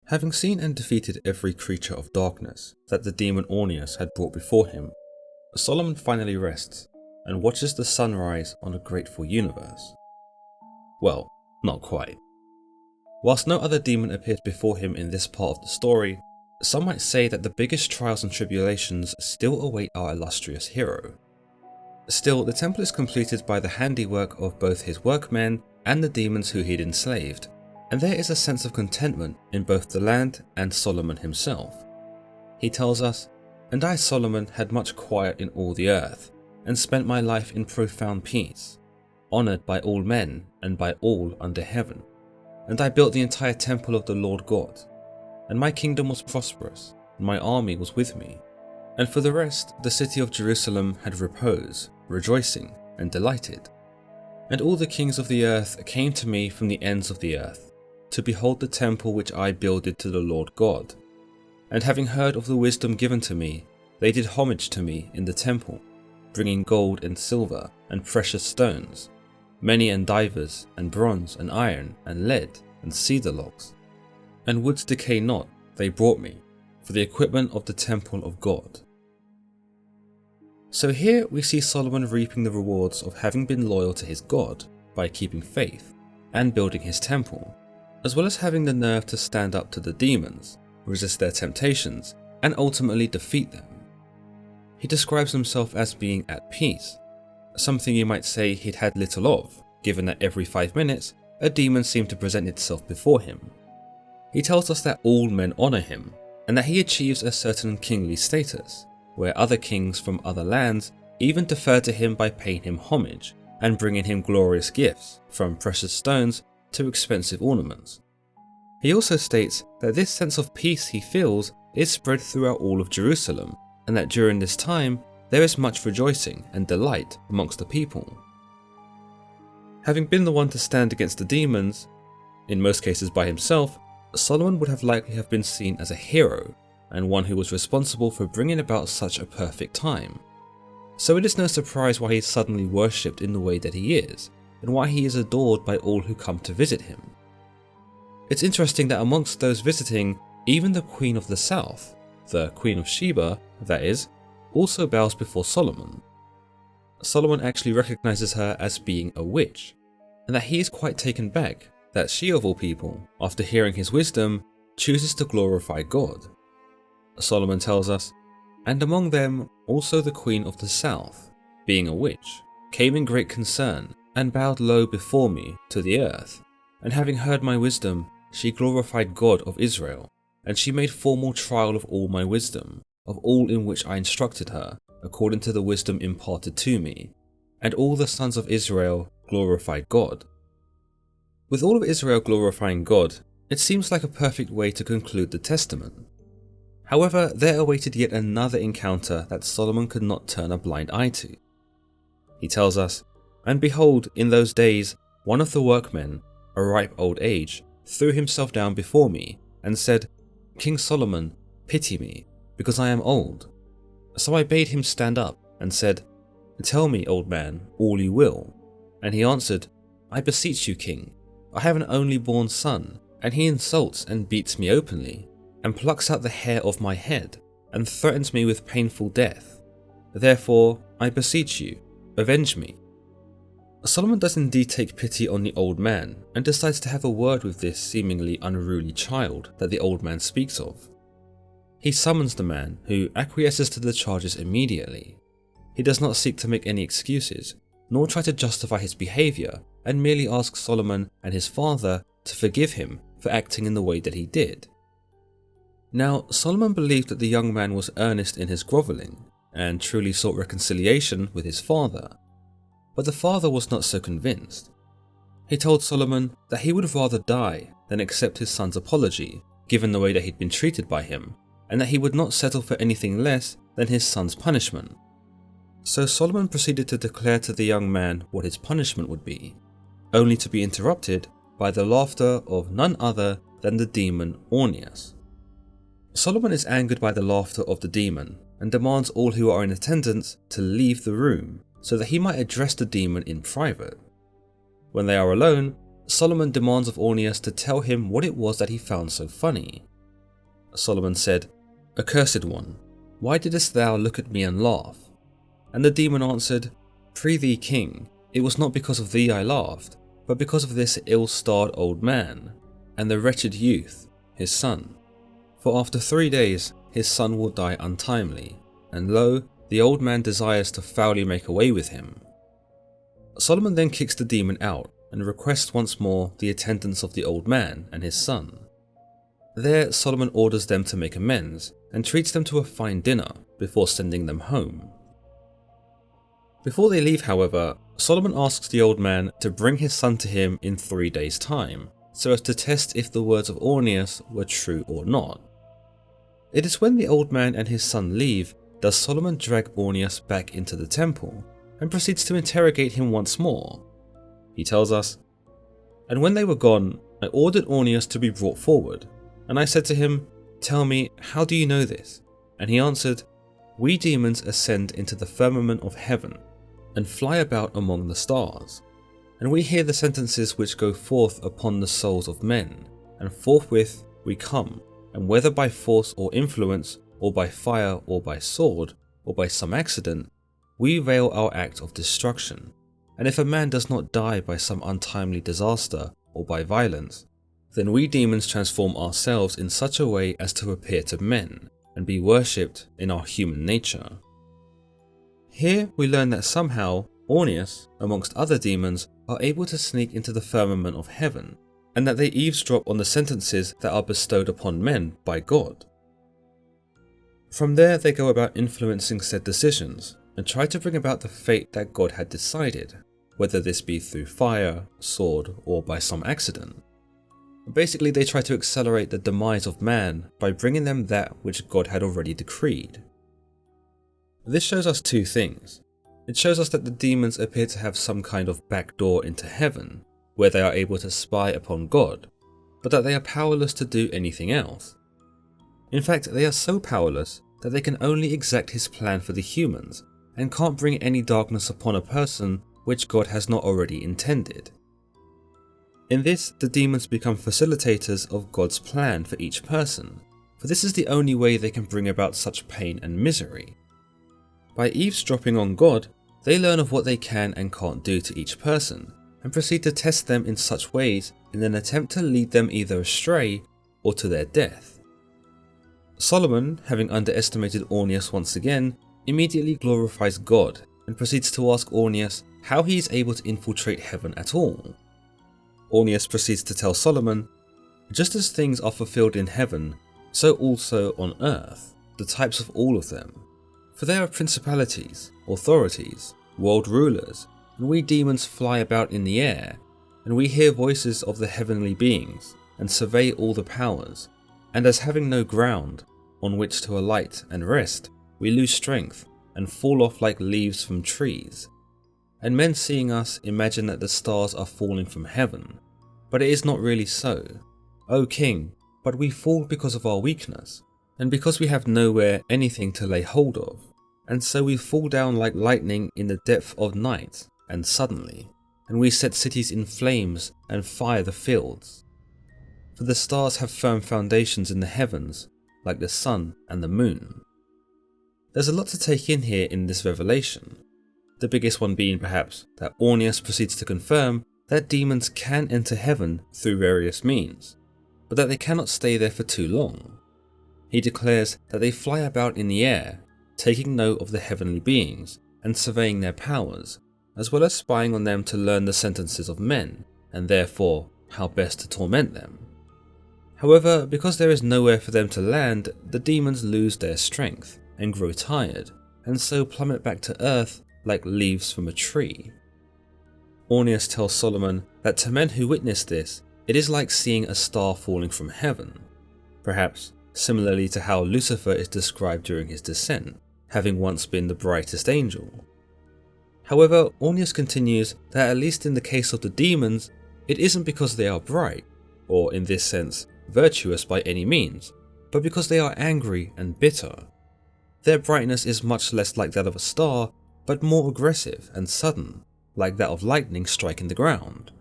Having seen and defeated every creature of darkness that the demon Ornias had brought before him, Solomon finally rests and watches the sun rise on a grateful universe. Well, not quite. Whilst no other demon appeared before him in this part of the story, some might say that the biggest trials and tribulations still await our illustrious hero. Still, the temple is completed by the handiwork of both his workmen and the demons who he'd enslaved, and there is a sense of contentment in both the land and Solomon himself. He tells us, "And I, Solomon, had much quiet in all the earth, and spent my life in profound peace, honoured by all men and by all under heaven. And I built the entire temple of the Lord God, and my kingdom was prosperous, and my army was with me. And for the rest, the city of Jerusalem had repose, rejoicing, and delighted. And all the kings of the earth came to me from the ends of the earth, to behold the temple which I builded to the Lord God. And having heard of the wisdom given to me, they did homage to me in the temple, bringing gold and silver and precious stones, many and divers, and bronze and iron and lead and cedar logs. And woods decay not, they brought me, for the equipment of the temple of God." So here we see Solomon reaping the rewards of having been loyal to his God by keeping faith and building his temple, as well as having the nerve to stand up to the demons, resist their temptations, and ultimately defeat them. He describes himself as being at peace, something you might say he'd had little of, given that every 5 minutes a demon seemed to present itself before him. He tells us that all men honour him, and that he achieves a certain kingly status, where other kings from other lands even defer to him by paying him homage and bringing him glorious gifts, from precious stones to expensive ornaments. He also states that this sense of peace he feels is spread throughout all of Jerusalem, and that during this time there is much rejoicing and delight amongst the people. Having been the one to stand against the demons, in most cases by himself, Solomon would have likely have been seen as a hero, and one who was responsible for bringing about such a perfect time. So it is no surprise why he is suddenly worshipped in the way that he is, and why he is adored by all who come to visit him. It's interesting that amongst those visiting, even the Queen of the South, the Queen of Sheba, that is, also bows before Solomon. Solomon actually recognizes her as being a witch, and that he is quite taken back that she of all people, after hearing his wisdom, chooses to glorify God. Solomon tells us, "And among them also the Queen of the South, being a witch, came in great concern, and bowed low before me to the earth. And having heard my wisdom, she glorified God of Israel, and she made formal trial of all my wisdom, of all in which I instructed her, according to the wisdom imparted to me. And all the sons of Israel glorified God." With all of Israel glorifying God, it seems like a perfect way to conclude the testament. However, there awaited yet another encounter that Solomon could not turn a blind eye to. He tells us, "And behold, in those days, one of the workmen, a ripe old age, threw himself down before me, and said, 'King Solomon, pity me, because I am old.' So I bade him stand up, and said, 'Tell me, old man, all you will.' And he answered, 'I beseech you, king, I have an only born son, and he insults and beats me openly, and plucks out the hair of my head, and threatens me with painful death. Therefore, I beseech you, avenge me.' Solomon does indeed take pity on the old man, and decides to have a word with this seemingly unruly child that the old man speaks of. He summons the man, who acquiesces to the charges immediately. He does not seek to make any excuses, nor try to justify his behaviour, and merely asks Solomon and his father to forgive him for acting in the way that he did. Now, Solomon believed that the young man was earnest in his grovelling, and truly sought reconciliation with his father. But the father was not so convinced. He told Solomon that he would rather die than accept his son's apology, given the way that he'd been treated by him, and that he would not settle for anything less than his son's punishment. So Solomon proceeded to declare to the young man what his punishment would be, only to be interrupted by the laughter of none other than the demon Ornias. Solomon is angered by the laughter of the demon, and demands all who are in attendance to leave the room, so that he might address the demon in private. When they are alone, Solomon demands of Ornias to tell him what it was that he found so funny, Solomon said, "Accursed one, why didst thou look at me and laugh?" And the demon answered, "Prithee, king, it was not because of thee I laughed, but because of this ill-starred old man, and the wretched youth, his son. For after 3 days his son will die untimely, and lo, the old man desires to foully make away with him." Solomon then kicks the demon out and requests once more the attendance of the old man and his son. There, Solomon orders them to make amends and treats them to a fine dinner before sending them home. Before they leave, however, Solomon asks the old man to bring his son to him in 3 days' time, so as to test if the words of Ornias were true or not. It is when the old man and his son leave does Solomon drag Ornias back into the temple and proceeds to interrogate him once more. He tells us, "And when they were gone, I ordered Ornias to be brought forward, and I said to him, 'Tell me, how do you know this?' And he answered, 'We demons ascend into the firmament of heaven, and fly about among the stars, and we hear the sentences which go forth upon the souls of men, and forthwith we come, and whether by force or influence, or by fire or by sword, or by some accident, we veil our act of destruction. And if a man does not die by some untimely disaster or by violence, then we demons transform ourselves in such a way as to appear to men, and be worshipped in our human nature.'" Here we learn that somehow Ornias, amongst other demons, are able to sneak into the firmament of heaven, and that they eavesdrop on the sentences that are bestowed upon men by God. From there they go about influencing said decisions, and try to bring about the fate that God had decided, whether this be through fire, sword, or by some accident. Basically, they try to accelerate the demise of man by bringing them that which God had already decreed. This shows us two things. It shows us that the demons appear to have some kind of back door into heaven, where they are able to spy upon God, but that they are powerless to do anything else. In fact, they are so powerless that they can only exact his plan for the humans, and can't bring any darkness upon a person which God has not already intended. In this, the demons become facilitators of God's plan for each person, for this is the only way they can bring about such pain and misery. By eavesdropping on God, they learn of what they can and can't do to each person, and proceed to test them in such ways in an attempt to lead them either astray or to their death. Solomon, having underestimated Ornias once again, immediately glorifies God and proceeds to ask Ornias how he is able to infiltrate heaven at all. Ornias proceeds to tell Solomon, "Just as things are fulfilled in heaven, so also on earth, the types of all of them. For there are principalities, authorities, world rulers, and we demons fly about in the air, and we hear voices of the heavenly beings, and survey all the powers, and as having no ground on which to alight and rest, we lose strength, and fall off like leaves from trees. And men seeing us imagine that the stars are falling from heaven, but it is not really so, O king, but we fall because of our weakness, and because we have nowhere anything to lay hold of, and so we fall down like lightning in the depth of night, and suddenly, and we set cities in flames and fire the fields. For the stars have firm foundations in the heavens, like the sun and the moon." There's a lot to take in here in this revelation, the biggest one being perhaps that Ornias proceeds to confirm that demons can enter heaven through various means, but that they cannot stay there for too long. He declares that they fly about in the air, taking note of the heavenly beings and surveying their powers, as well as spying on them to learn the sentences of men, and therefore how best to torment them. However, because there is nowhere for them to land, the demons lose their strength and grow tired, and so plummet back to earth like leaves from a tree. Ornias tells Solomon that to men who witness this, it is like seeing a star falling from heaven, perhaps similarly to how Lucifer is described during his descent, having once been the brightest angel. However, Ornias continues that at least in the case of the demons, it isn't because they are bright, or in this sense, virtuous by any means, but because they are angry and bitter. Their brightness is much less like that of a star, but more aggressive and sudden, like that of lightning striking the ground.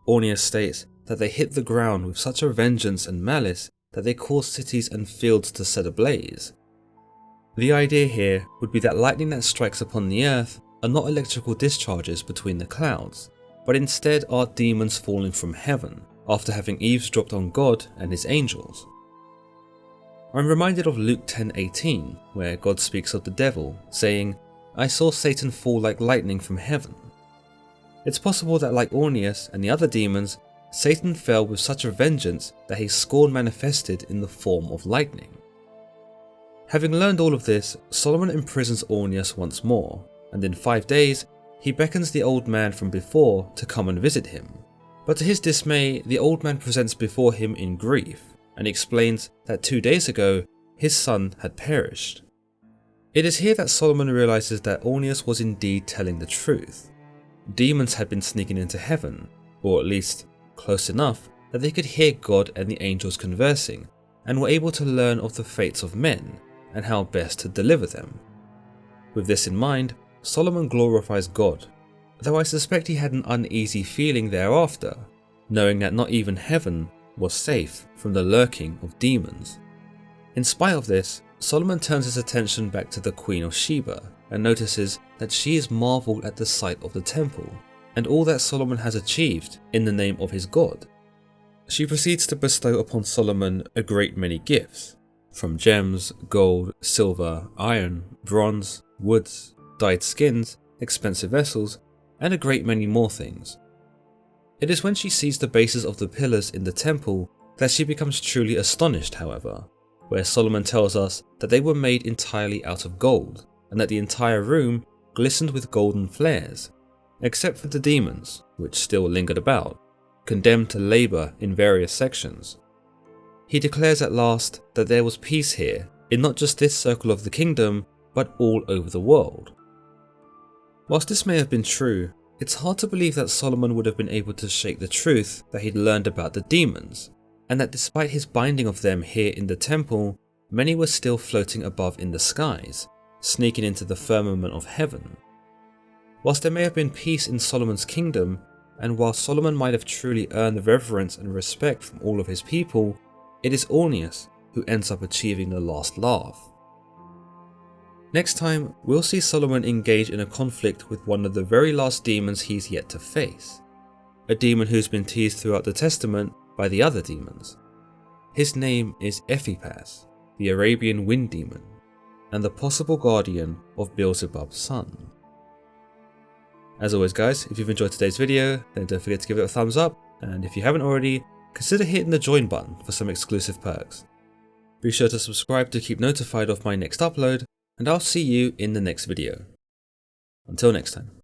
Ornias states that they hit the ground with such a vengeance and malice that they cause cities and fields to set ablaze. The idea here would be that lightning that strikes upon the earth are not electrical discharges between the clouds, but instead are demons falling from heaven after having eavesdropped on God and his angels. I'm reminded of Luke 10:18, where God speaks of the devil, saying, "I saw Satan fall like lightning from heaven." It's possible that, like Ornias and the other demons, Satan fell with such a vengeance that his scorn manifested in the form of lightning. Having learned all of this, Solomon imprisons Ornias once more, and in 5 days, he beckons the old man from before to come and visit him. But to his dismay, the old man presents before him in grief, and explains that 2 days ago, his son had perished. It is here that Solomon realizes that Ornias was indeed telling the truth. Demons had been sneaking into heaven, or at least close enough that they could hear God and the angels conversing, and were able to learn of the fates of men, and how best to deliver them. With this in mind, Solomon glorifies God, though I suspect he had an uneasy feeling thereafter, knowing that not even heaven was safe from the lurking of demons. In spite of this, Solomon turns his attention back to the Queen of Sheba, and notices that she is marveled at the sight of the temple, and all that Solomon has achieved in the name of his God. She proceeds to bestow upon Solomon a great many gifts, from gems, gold, silver, iron, bronze, woods, dyed skins, expensive vessels, and a great many more things. It is when she sees the bases of the pillars in the temple that she becomes truly astonished, however, where Solomon tells us that they were made entirely out of gold, and that the entire room glistened with golden flares, except for the demons, which still lingered about, condemned to labour in various sections. He declares at last that there was peace here, in not just this circle of the kingdom, but all over the world. Whilst this may have been true, it's hard to believe that Solomon would have been able to shake the truth that he'd learned about the demons, and that despite his binding of them here in the temple, many were still floating above in the skies, sneaking into the firmament of heaven. Whilst there may have been peace in Solomon's kingdom, and while Solomon might have truly earned the reverence and respect from all of his people, it is Ornias who ends up achieving the last laugh. Next time, we'll see Solomon engage in a conflict with one of the very last demons he's yet to face, a demon who's been teased throughout the Testament by the other demons. His name is Ephipas, the Arabian wind demon, and the possible guardian of Beelzebub's son. As always guys, if you've enjoyed today's video, then don't forget to give it a thumbs up, and if you haven't already, consider hitting the join button for some exclusive perks. Be sure to subscribe to keep notified of my next upload, and I'll see you in the next video. Until next time.